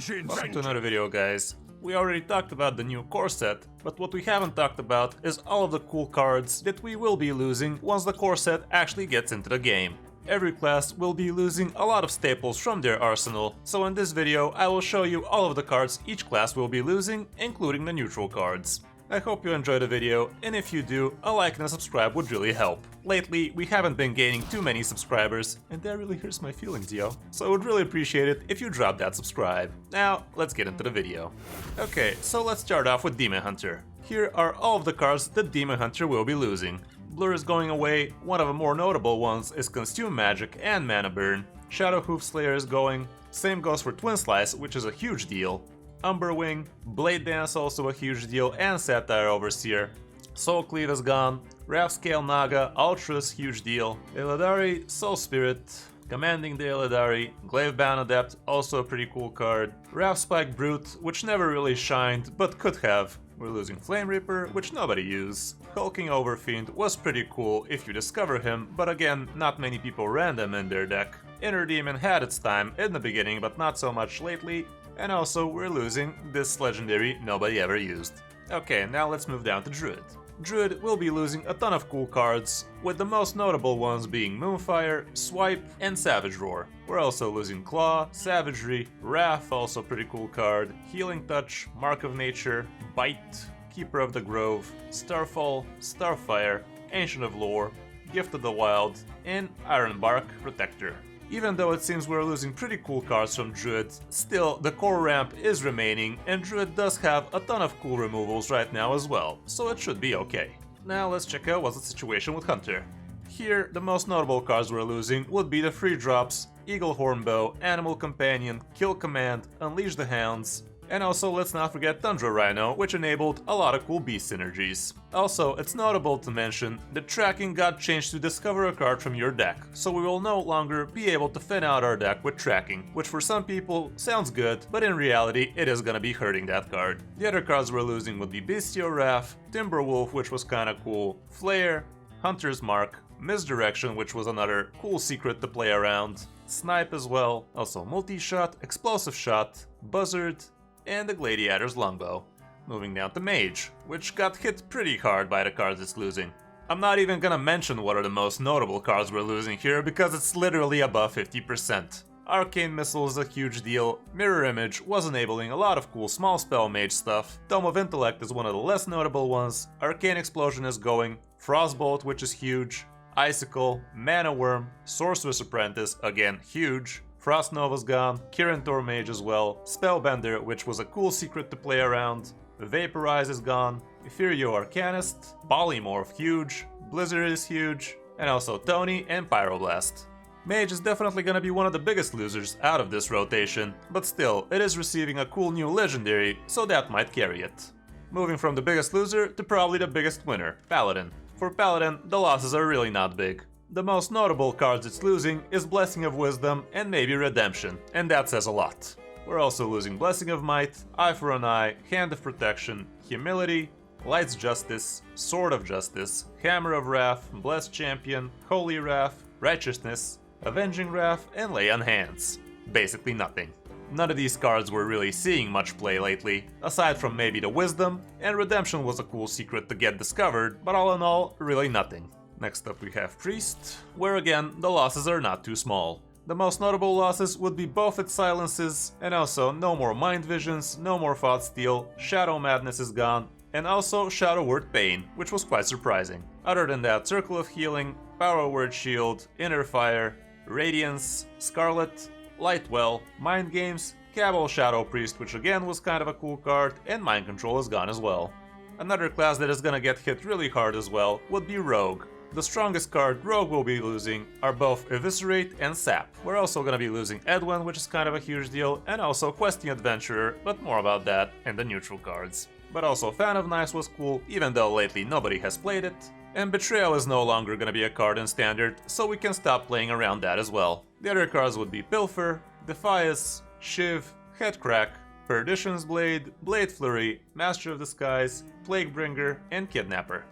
Welcome to another video, guys. We already talked about the new core set, but what we haven't talked about is all of the cool cards that we will be losing once the core set actually gets into the game. Every class will be losing a lot of staples from their arsenal, so in this video I will show you all of the cards each class will be losing, including the neutral cards. I hope you enjoyed the video, and if you do, a like and a subscribe would really help. Lately, we haven't been gaining too many subscribers, and that really hurts my feelings, yo. So I would really appreciate it if you drop that subscribe. Now, let's get into the video. Okay, so let's start off with Demon Hunter. Here are all of the cards that Demon Hunter will be losing. Blur is going away, one of the more notable ones is Consume Magic and Mana Burn. Shadow Hoof Slayer is going, same goes for Twin Slice, which is a huge deal. Umberwing, Blade Dance also a huge deal, and Satire Overseer. Soul Cleave is gone, Wrathscale Naga, Ultras, huge deal. Illidari, Soul Spirit, Commanding the Illidari, Glavebound Adept, also a pretty cool card. Wrathspike Brute, which never really shined, but could have. We're losing Flame Reaper, which nobody used. Hulking Overfiend was pretty cool if you discover him, but again, not many people ran them in their deck. Inner Demon had its time in the beginning, but not so much lately. And also, we're losing this legendary nobody ever used. Okay, now let's move down to Druid. Druid will be losing a ton of cool cards, with the most notable ones being Moonfire, Swipe, and Savage Roar. We're also losing Claw, Savagery, Wrath, also pretty cool card, Healing Touch, Mark of Nature, Bite, Keeper of the Grove, Starfall, Starfire, Ancient of Lore, Gift of the Wild, and Ironbark Protector. Even though it seems we're losing pretty cool cards from Druid, still the core ramp is remaining, and Druid does have a ton of cool removals right now as well, so it should be okay. Now let's check out what's the situation with Hunter. Here, the most notable cards we're losing would be the free drops, Eagle Hornbow, Animal Companion, Kill Command, Unleash the Hounds, and also let's not forget Tundra Rhino, which enabled a lot of cool beast synergies. Also, it's notable to mention that tracking got changed to discover a card from your deck, so we will no longer be able to thin out our deck with tracking, which for some people sounds good, but in reality it is gonna be hurting that card. The other cards we're losing would be Bestial Wrath, Timberwolf, which was kinda cool, Flare, Hunter's Mark, Misdirection, which was another cool secret to play around, Snipe as well, also Multi-Shot, Explosive Shot, Buzzard, and the Gladiator's Longbow. Moving down to Mage, which got hit pretty hard by the cards it's losing. I'm not even gonna mention what are the most notable cards we're losing here because it's literally above 50%. Arcane Missile is a huge deal, Mirror Image was enabling a lot of cool small spell mage stuff, Tome of Intellect is one of the less notable ones, Arcane Explosion is going, Frostbolt, which is huge, Icicle, Mana Worm, Sorceress Apprentice, again huge, Frost Nova's gone, Kirin Mage as well, Spellbender, which was a cool secret to play around, Vaporize is gone, Ethereal Arcanist, Polymorph huge, Blizzard is huge, and also Tony and Pyroblast. Mage is definitely gonna be one of the biggest losers out of this rotation, but still, it is receiving a cool new legendary, so that might carry it. Moving from the biggest loser to probably the biggest winner, Paladin. For Paladin, the losses are really not big. The most notable cards it's losing is Blessing of Wisdom and maybe Redemption, and that says a lot. We're also losing Blessing of Might, Eye for an Eye, Hand of Protection, Humility, Light's Justice, Sword of Justice, Hammer of Wrath, Blessed Champion, Holy Wrath, Righteousness, Avenging Wrath, and Lay on Hands. Basically nothing. None of these cards were really seeing much play lately, aside from maybe the Wisdom, and Redemption was a cool secret to get discovered, but all in all, really nothing. Next up we have Priest, where again the losses are not too small. The most notable losses would be both its silences, and also no more Mind Visions, no more Thought Steal, Shadow Madness is gone, and also Shadow Word Pain, which was quite surprising. Other than that, Circle of Healing, Power Word Shield, Inner Fire, Radiance, Scarlet, Lightwell, Mind Games, Cabal Shadow Priest, which again was kind of a cool card, and Mind Control is gone as well. Another class that is gonna get hit really hard as well would be Rogue. The strongest card Rogue will be losing are both Eviscerate and Sap. We're also gonna be losing Edwin, which is kind of a huge deal, and also Questing Adventurer, but more about that in the neutral cards. But also Fan of Knives was cool, even though lately nobody has played it. And Betrayal is no longer gonna be a card in Standard, so we can stop playing around that as well. The other cards would be Pilfer, Defias, Shiv, Headcrack, Perdition's Blade, Blade Flurry, Master of Disguise, Plaguebringer, and Kidnapper.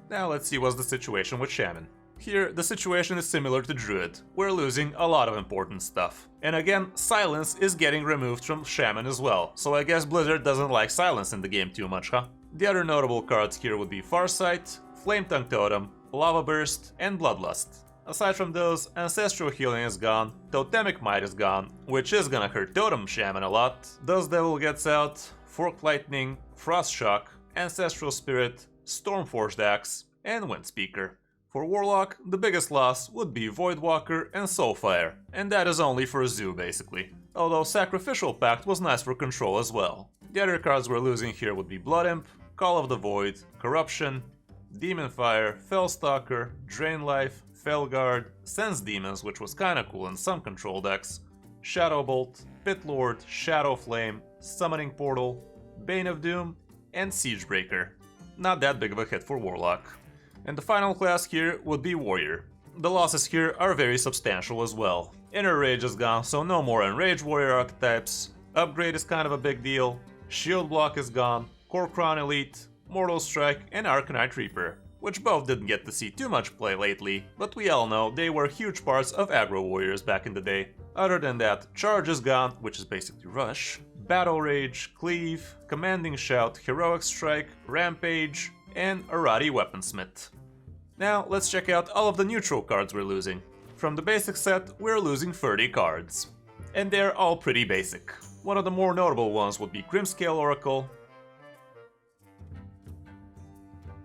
Now let's see what's the situation with Shaman. Here, the situation is similar to Druid. We're losing a lot of important stuff. And again, Silence is getting removed from Shaman as well, so I guess Blizzard doesn't like Silence in the game too much, huh? The other notable cards here would be Farsight, Flametongue Totem, Lava Burst, and Bloodlust. Aside from those, Ancestral Healing is gone, Totemic Might is gone, which is gonna hurt Totem Shaman a lot, Dust Devil gets out, Forked Lightning, Frost Shock, Ancestral Spirit, Stormforged Axe, and Windspeaker. For Warlock, the biggest loss would be Voidwalker and Soulfire, and that is only for Zoo basically. Although Sacrificial Pact was nice for control as well. The other cards we're losing here would be Blood Imp, Call of the Void, Corruption, Demon Fire, Fellstalker, Drain Life, Felguard, Sense Demons, which was kinda cool in some control decks, Shadow Bolt, Pit Lord, Shadow Flame, Summoning Portal, Bane of Doom, and Siegebreaker. Not that big of a hit for Warlock. And the final class here would be Warrior. The losses here are very substantial as well. Inner Rage is gone, so no more Enraged Warrior archetypes. Upgrade is kind of a big deal. Shield Block is gone, Core Crown Elite, Mortal Strike, and Arcanite Reaper, which both didn't get to see too much play lately, but we all know they were huge parts of aggro warriors back in the day. Other than that, Charge is gone, which is basically Rush, Battle Rage, Cleave, Commanding Shout, Heroic Strike, Rampage, and Arati Weaponsmith. Now let's check out all of the neutral cards we're losing. From the basic set, we're losing 30 cards. And they're all pretty basic. One of the more notable ones would be Grimscale Oracle,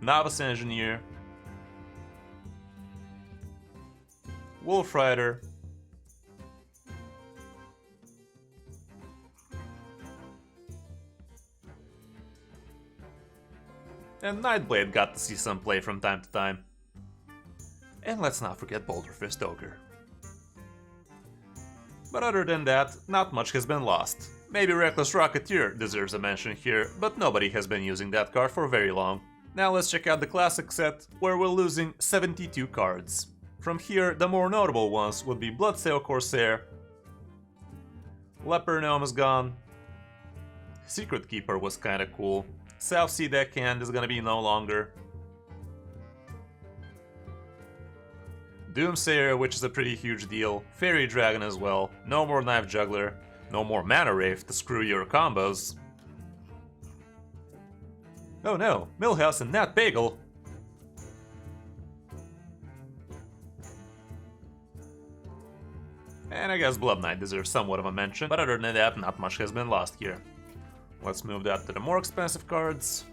Novice Engineer, Wolf Rider, and Nightblade got to see some play from time to time. And let's not forget Boulder Fist Ogre. But other than that, not much has been lost. Maybe Reckless Rocketeer deserves a mention here, but nobody has been using that card for very long. Now let's check out the classic set, where we're losing 72 cards. From here, the more notable ones would be Bloodsail Corsair, Leper Gnome is gone, Secret Keeper was kinda cool, South Sea Deckhand is gonna be no longer, Doomsayer, which is a pretty huge deal, Fairy Dragon as well, no more Knife Juggler, no more Mana Wraith to screw your combos. Oh no, Millhouse and Nat Bagel! And I guess Blood Knight deserves somewhat of a mention, but other than that, not much has been lost here. Let's move that to the more expensive cards.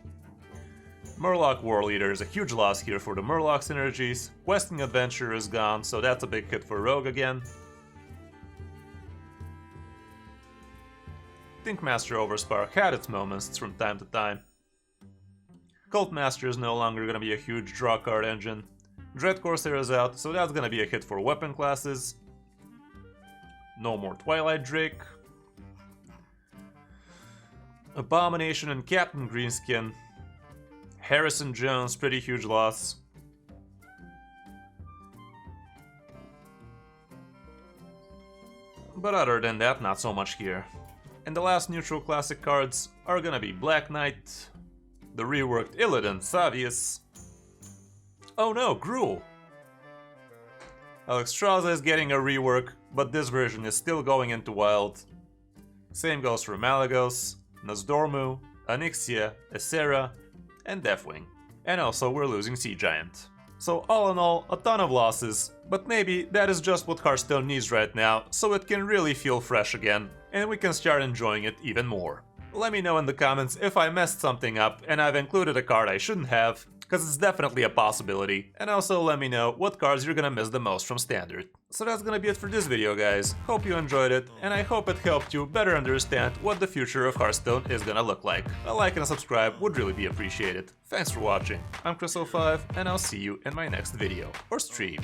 Murloc War Leader is a huge loss here for the Murloc synergies. Questing Adventurer is gone, so that's a big hit for Rogue again. Thinkmaster Overspark had its moments from time to time. Cult Master is no longer gonna be a huge draw card engine. Dread Corsair is out, so that's gonna be a hit for weapon classes. No more Twilight Drake. Abomination and Captain Greenskin. Harrison Jones, pretty huge loss. But other than that, not so much here. And the last neutral classic cards are gonna be Black Knight, the reworked Illidan Savius. Oh no, Gruul! Alexstrasza is getting a rework, but this version is still going into Wild. Same goes for Malagos, Nozdormu, Onyxia, Essera, and Deathwing. And also we're losing Sea Giant. So all in all, a ton of losses, but maybe that is just what Hearthstone needs right now, so it can really feel fresh again, and we can start enjoying it even more. Let me know in the comments if I messed something up and I've included a card I shouldn't have, because it's definitely a possibility, and also let me know what cards you're gonna miss the most from Standard. So that's gonna be it for this video, guys. Hope you enjoyed it, and I hope it helped you better understand what the future of Hearthstone is gonna look like. A like and a subscribe would really be appreciated. Thanks for watching. I'm Kris05, and I'll see you in my next video or stream.